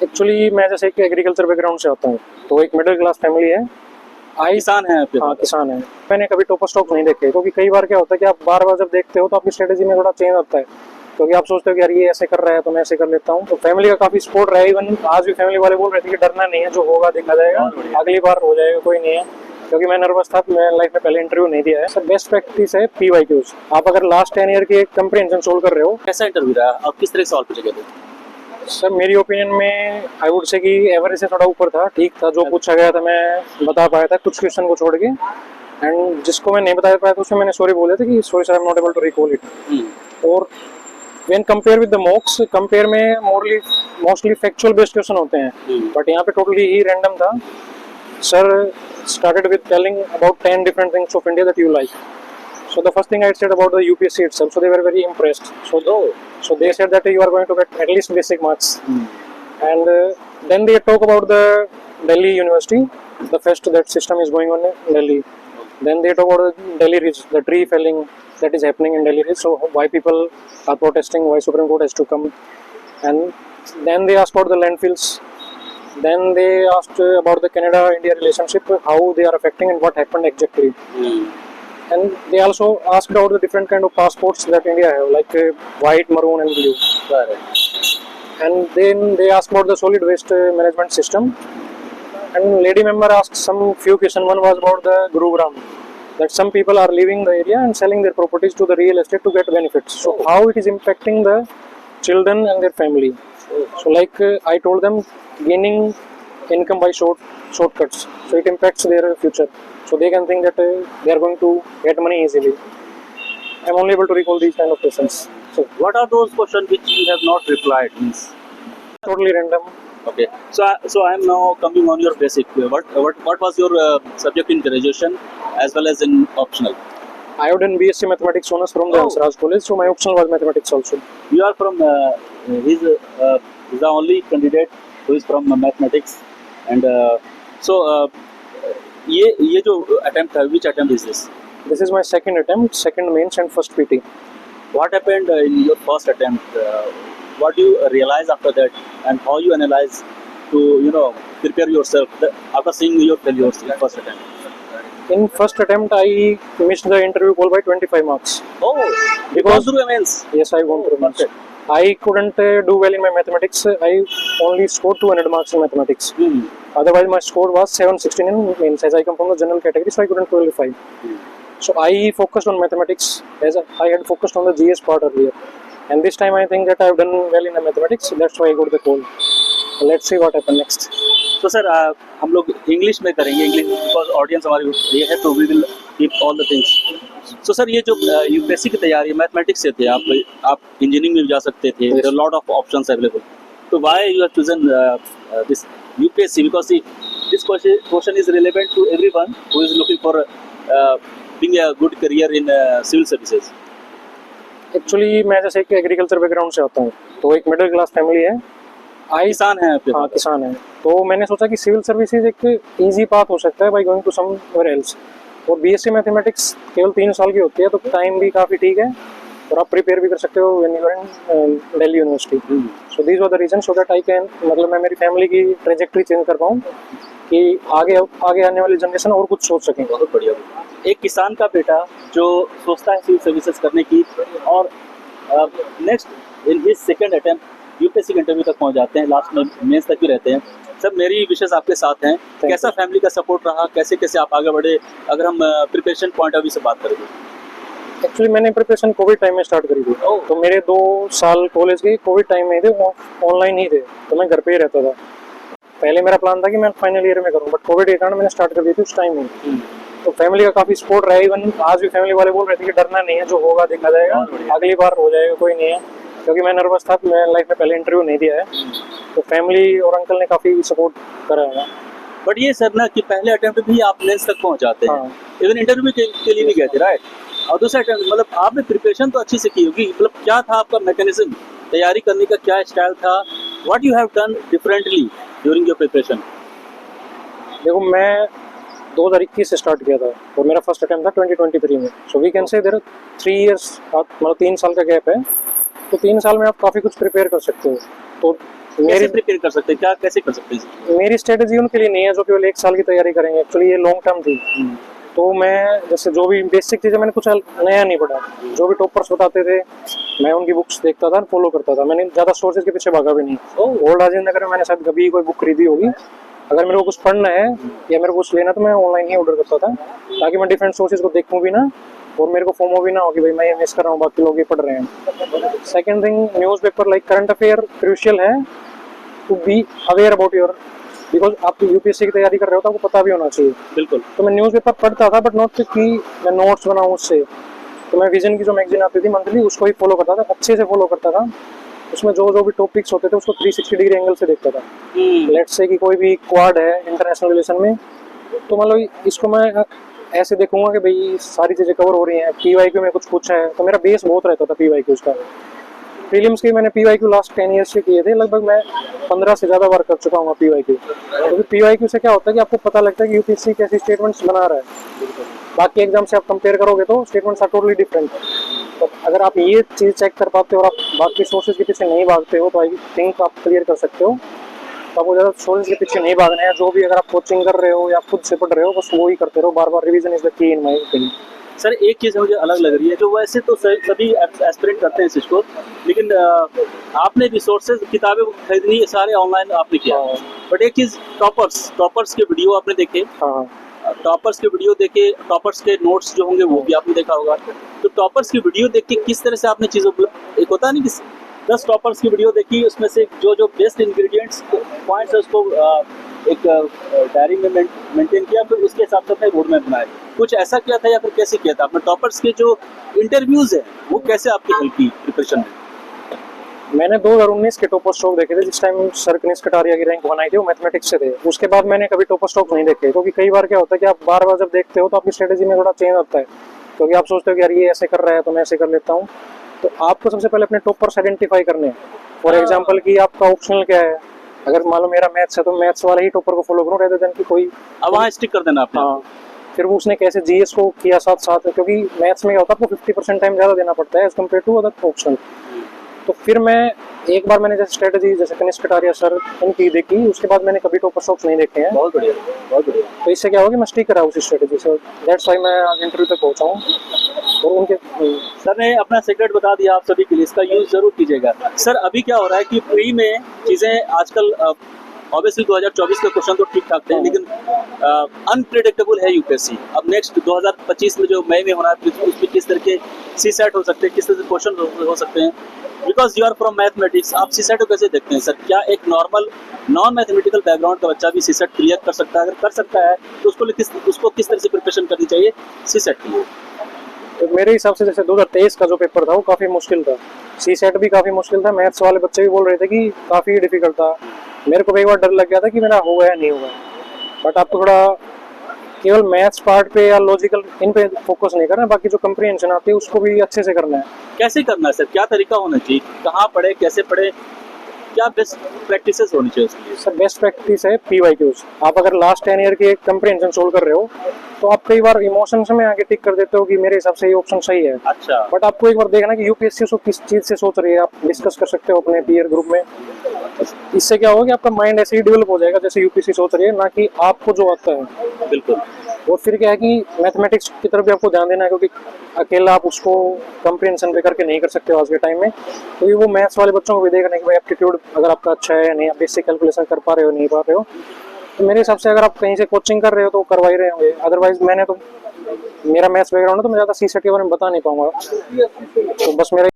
Actually मैं जैसे कि एग्रीकल्चर बैकग्राउंड से आता हूँ, तो एक मिडिल क्लास फैमिली है। किसान है आपके हाँ, पास? किसान है। मैंने कभी टॉपर स्टॉक नहीं देखे, क्योंकि कई बार क्या होता है कि आप बार बार जब देखते हो तो आपकी स्ट्रेटेजी में थोड़ा चेंज होता है, क्योंकि आप सोचते हो कि यार ये ऐसे कर रहा है तो मैं ऐसे कर लेता हूँ। तो फैमिली का काफी सपोर्ट रहा है। इवन आज भी फैमिली वाले बोल रहे थे कि डरना नहीं है, जो होगा देखा जाएगा, अगली बार हो जाएगा, कोई नहीं है। क्योंकि मैं नर्वस था, मैं लाइफ में पहले इंटरव्यू नहीं दिया है। सर बेस्ट प्रैक्टिस है PYQs। आप अगर लास्ट 10 ईयर की एक कंप्रीहेंशन सोल्व कर रहे हो। कैसा इंटरव्यू रहा? आप किस तरह सवाल पूछे गए थे? सर मेरी ओपिनियन में आई वुड से कि एवरेज से थोड़ा ऊपर था, ठीक था। जो पूछा गया था मैं बता पाया था, कुछ क्वेश्चन को छोड़ के। एंड जिसको मैं नहीं बता पाया था उसमें मैंने सॉरी बोले थे कि sorry sir, I am not able to recall it. और when compare with the mocks, compare में मोस्टली फैक्चुअल बेस्ड क्वेश्चन होते हैं, बट यहाँ पे टोटली ही रैंडम था। Sir started with telling about 10 different things of India that you like. So the first thing I said about the UPSC itself, so they were very impressed. So they said that you are going to get at least basic marks. And then they talk about the Delhi University, the fest that system is going on in Delhi. Then they talk about the Delhi Ridge, the tree felling that is happening in Delhi Ridge. So why people are protesting, why Supreme Court has to come. And then they asked about the landfills. Then they asked about the Canada-India relationship, how they are affecting and what happened exactly. And they also asked about the different kind of passports that India have, like white, maroon and blue. And then they asked about the solid waste management system. And lady member asked some few questions. One was about the Gurugram, that some people are leaving the area and selling their properties to the real estate to get benefits. So how it is impacting the children and their family. So like I told them, gaining income by shortcuts, so it impacts their future. So they can think that they are going to get money easily. I'm only able to recall these kind of questions. So What are those questions which you have not replied? Means, totally random. okay. So I am now coming on your basic. What was your subject in graduation as well as in optional? I have done BSc Mathematics honors from the Hansraj College, so my optional was mathematics also. You are from he's the only candidate who is from mathematics, and ये जो attempt है, which attempt is this? This is my second attempt, second mains and first PT. What happened in your first attempt? What do you realize after that, and how you analyze to prepare yourself after seeing your failures in first attempt? In first attempt, I missed the interview call by 25 marks. Oh, Because through mains. yes, I won through maths. I couldn't do well in my mathematics. I only scored 200 marks in mathematics. Otherwise, my score was 716 in mains, as I come from the general category, so I couldn't qualify. So I focused on mathematics, as I had focused on the GS part earlier. And this time I think that I have done well in the mathematics, that's why I got the call. Let's see what happens next. तो sir हम लोग English में करेंगे, English because audience हमारी ये है, तो we will keep all the things. So sir ये जो यूपीएससी की तैयारी मैथमेटिक्स से थे, आप इंजीनियरिंग में भी जा सकते थे, there are lot of options available, तो why you have chosen this UPSC? Because this question is relevant to everyone who is looking for being a good career in civil services. Actually मैं जैसे कि agriculture background से आता हूँ, तो एक middle class family है। किसान है आपके? हाँ, किसान है। तो मैंने सोचा कि सिविल सर्विसेज एक इजी पाथ हो सकता है by going to somewhere else. और बीएससी मैथमेटिक्स केवल 3 साल की होती है, तो टाइम भी काफ़ी ठीक है और आप प्रिपेयर भी कर सकते हो when you are in Delhi University. So these were the reason, so that I can, मतलब मैं मेरी फैमिली की ट्रेजेक्ट्री चेंज कर पाऊँ कि आगे आने वाली जनरेशन और कुछ सोच सकें। बहुत बढ़िया। एक किसान का बेटा जो सोचता है सिविल सर्विसेज करने की, और next in his second attempt UPSC के इंटरव्यू तक पहुंच जाते हैं, लास्ट में मेंस तक भी रहते हैं। सब मेरी विशेष आपके साथ हैं। कैसा फैमिली का सपोर्ट रहा, कैसे कैसे आप आगे बढ़े, अगर हम प्रिपरेशन पॉइंट ऑफ व्यू से बात करेंगे? एक्चुअली मैंने प्रिपरेशन कोविड टाइम में स्टार्ट करी थी। तो मेरे 2 साल कॉलेज के कोविड टाइम में थे, ऑनलाइन ही थे, तो मैं घर पे ही रहता था। पहले मेरा प्लान था कि मैं फाइनल ईयर में करूँ, बट कोविड के कारण मैंने स्टार्ट कर दी थी उस टाइम में। तो फैमिली का काफ़ी सपोर्ट रहा है। इवन आज भी फैमिली वाले बोल रहे थे कि डरना नहीं है, जो होगा देखा जाएगा, अगली बार हो जाएगा, कोई नहीं है। क्योंकि मैं नर्वस था, मैं लाइफ में पहले इंटरव्यू नहीं दिया है, तो फैमिली और अंकल ने काफ़ी सपोर्ट करा है। बट ये सर ना कि पहले अटेम्प्ट भी आप मेंस तक पहुंच जाते हैं, इवन इंटरव्यू के लिए भी गए थे, राइट? और दूसरा अटेम्प्ट, मतलब आपने प्रिपरेशन तो अच्छी से की होगी, मतलब क्या था आपका मैकेनिज्म, तैयारी करने का क्या स्टाइल था? What you have done differently during your preparation? देखो, मैं 2021 से स्टार्ट किया था और मेरा फर्स्ट अटेम्प्ट था 2023 में। So we can say there 3 years, मतलब 3 साल का गैप है। तो 3 साल में आप काफ़ी कुछ प्रिपेयर कर सकते हो। तो कैसे प्रिपेयर कर सकते हैं, क्या कैसे कर सकते हैं? मेरी स्ट्रेटेजी उनके लिए नहीं है जो केवल 1 साल की तैयारी करेंगे, एक्चुअली ये लॉन्ग टर्म थी। तो मैं जैसे जो भी बेसिक चीज़ें मैंने कुछ नया नहीं पढ़ा, जो भी टॉपर्स बताते थे मैं उनकी बुक्स देखता था, फॉलो करता था। मैंने ज़्यादा सोर्सेज के पीछे भागा भी नहीं। ओल्ड राजेंद्र नगर में मैंने शायद कभी कोई बुक खरीदी होगी। अगर मेरे को कुछ पढ़ना है या मेरे को कुछ लेना तो मैं ऑनलाइन ही ऑर्डर करता था, ताकि मैं डिफरेंट सोर्सेज को देखूँ भी ना और मेरे को फोमो भी ना हो कि भाई मैं ये मिस कर रहा हूँ, बाकी लोग ये पढ़ रहे हैं। Second thing, newspaper like current affair crucial है to be aware about your, because आप यूपीएससी की तैयारी कर रहे हो तो आपको पता भी होना चाहिए। बिल्कुल। तो मैं न्यूज़पेपर पढ़ता था, बट नॉट कि मैं नोट्स बनाऊँ उससे। तो मैं विजन की जो मैगजीन आती थी मंथली उसको ही फॉलो करता था, अच्छे से फॉलो करता था। उसमें जो जो भी टॉपिक्स होते थे उसको 360 डिग्री एंगल से देखता था। लेट्स से कि कोई भी क्वाड है इंटरनेशनल रिलेशन में, तो मतलब इसको मैं ऐसे देखूंगा कि भाई सारी चीज़ें कवर हो रही हैं। पीवाईक्यू में कुछ पूछा है तो मेरा बेस बहुत रहता था पीवाईक्यूज का। प्रीलिम्स के मैंने पीवाईक्यू लास्ट 10 ईयर्स से किए थे, लगभग मैं 15 से ज़्यादा बार कर चुका हूँ पीवाईक्यू। क्योंकि पीवाईक्यू से क्या होता है कि आपको पता लगता है कि यूपीएससी कैसी स्टेटमेंट्स बना रहा है। बाकी एग्जाम से आप कंपेयर करोगे तो स्टेटमेंट्स आर टोटली डिफरेंट। तो अगर आप ये चीज़ चेक कर पाते हो और आप बाकी सोर्सेज के पीछे नहीं भागते हो तो आई थिंक आप क्लियर कर सकते हो। तो आपको ज़्यादा सोर्सेज के पीछे नहीं भागना है। जो भी अगर आप कोचिंग कर रहे हो या खुद से पढ़ रहे हो बस वो ही करते रहो, बार बार revision is the key in my opinion. Sir एक चीज़ मुझे अलग लग रही है, जो वैसे तो सभी एस्पिरेंट करते हैं इसको, लेकिन आपने रिसोर्सेज किताबें खरीदनी सारे ऑनलाइन आपने किया, बट एक चीज़ टॉपर्स के वीडियो आपने देखे, टॉपर्स के वीडियो देखे, टॉपर्स के नोट्स जो होंगे वो भी आपने देखा होगा। तो टॉपर्स की वीडियो देख के किस तरह से आपने चीज़ों, एक होता नहीं कि 10 टॉपर्स की वीडियो देखी, उसमें से जो जो बेस्ट इंग्रेडिएंट्स पॉइंट्स है उसको एक डायरी में मेंटेन किया, फिर उसके हिसाब से अपने रोड मैप बनाए। कुछ ऐसा किया था या फिर कैसे किया था आपने? टॉपर्स के जो इंटरव्यूज है वो कैसे आपकी हेल्प की प्रिपरेशन में? मैंने 2019 के टॉपर स्टॉक देखे थे, जिस टाइम सर कनिष्क कटारिया की रैंक बनाई थी वो मैथमेटिक्स से थे। उसके बाद मैंने कभी टॉपर स्टॉक नहीं देखे, क्योंकि कई बार क्या होता है कि आप बार बार जब देखते हो तो आपकी स्ट्रेटेजी में थोड़ा चेंज आता है, क्योंकि आप सोचते हो कि यार ये ऐसे कर रहा है तो मैं ऐसे कर लेता हूँ। तो आपको सबसे पहले अपने टॉपर्स आइडेंटिफाई करने हैं। फॉर एग्जाम्पल कि आपका ऑप्शनल क्या है। अगर मान लो मेरा मैथ्स है तो मैथ्स वाले ही टॉपर को फॉलो करूँ रेदर देन कि कोई, अब वहाँ स्टिक कर देना आपने। हाँ, फिर वो उसने कैसे जीएस को किया साथ साथ, क्योंकि मैथ्स में क्या होता है आपको 50% टाइम ज़्यादा देना पड़ता है as compare to other optional. तो फिर मैं एक बार मैंने जैसे स्ट्रेटेजी जैसे कनिष्क कटारिया सर इनकी देखी, उसके बाद मैंने कभी टॉपर स्टॉक्स नहीं देखे हैं। बहुत बढ़िया, बहुत बढ़िया। तो इससे क्या होगा मैं स्टिक करा उसी स्ट्रेटेजी से, दैट्स व्हाई मैं आज इंटरव्यू तक पहुंचा हूँ। और उनके सर ने अपना सीक्रेट बता दिया आप सभी के लिए, इसका यूज जरूर कीजिएगा। सर अभी क्या हो रहा है कि प्री में चीज़ें आजकल ऑब्वियसली 2024 के क्वेश्चन तो ठीक ठाक थे, लेकिन अनप्रिडिक्टेबल है यूपीएससी। अब नेक्स्ट 2025 में जो मई में होना है उसमें किस तरह के सीसेट हो सकते हैं, किस तरह से क्वेश्चन हो सकते हैं, because you are from mathematics. आप सीसेट को कैसे देखते हैं सर? क्या एक नॉर्मल नॉन मैथमेटिकल बैकग्राउंड का बच्चा भी सीसेट क्लियर कर सकता है? अगर कर सकता है तो उसको किस तरह से प्रिपरेशन करनी चाहिए सीसेट के लिए? तो मेरे हिसाब से जैसे 2023 का जो पेपर था वो काफ़ी मुश्किल था, सीसेट भी काफ़ी मुश्किल था, मैथ्स वाले बच्चे भी बोल रहे थे कि काफ़ी डिफिकल्ट था। मेरे को भी एक बार डर लग गया था कि मेरा होगा या नहीं होगा। बट आपको थोड़ा केवल मैथ्स पार्ट पे या लॉजिकल इन पे फोकस नहीं करना, बाकी जो कंप्रीहेंशन आती है उसको भी अच्छे से करना है। कैसे करना है सर? क्या तरीका होना चाहिए? कहाँ पढ़े, कैसे पढ़े, क्या बेस्ट प्रैक्टिसेस होनी चाहिए उसके लिए? सर बेस्ट प्रैक्टिस है पीवाईक्यूज। आप अगर लास्ट 10 ईयर की एक कंप्रीहेंशन सोल्व कर रहे हो तो आप कई बार इमोशंस में आगे टिक कर देते हो कि मेरे हिसाब से ये ऑप्शन सही है। अच्छा। बट आपको एक बार देखना कि यूपीएससी उसको किस चीज़ से सोच रही है, आप डिस्कस कर सकते हो अपने पीयर ग्रुप में। इससे क्या होगा कि आपका माइंड ऐसे ही डेवलप हो जाएगा जैसे यूपीएससी सोच रही है, ना कि आपको जो आता है। बिल्कुल। और फिर क्या है कि मैथमेटिक्स की तरफ भी आपको ध्यान देना है, क्योंकि अकेला आप उसको कंप्रीहेंशन पे करके नहीं कर सकते हो आज के टाइम में। तो वो मैथ्स वाले बच्चों को भी देखना है कि भाई एप्टीट्यूड अगर आपका अच्छा है या नहीं, आप बेसिक कैलकुलेशन कर पा रहे हो नहीं पा रहे हो। तो मेरे हिसाब से अगर आप कहीं से कोचिंग कर रहे हो तो करवा ही रहे होंगे, अदरवाइज मैंने तो मेरा मैथ्स बैकग्राउंड है तो मैं ज़्यादा सीसेट के बारे में बता नहीं पाऊंगा। तो बस मेरा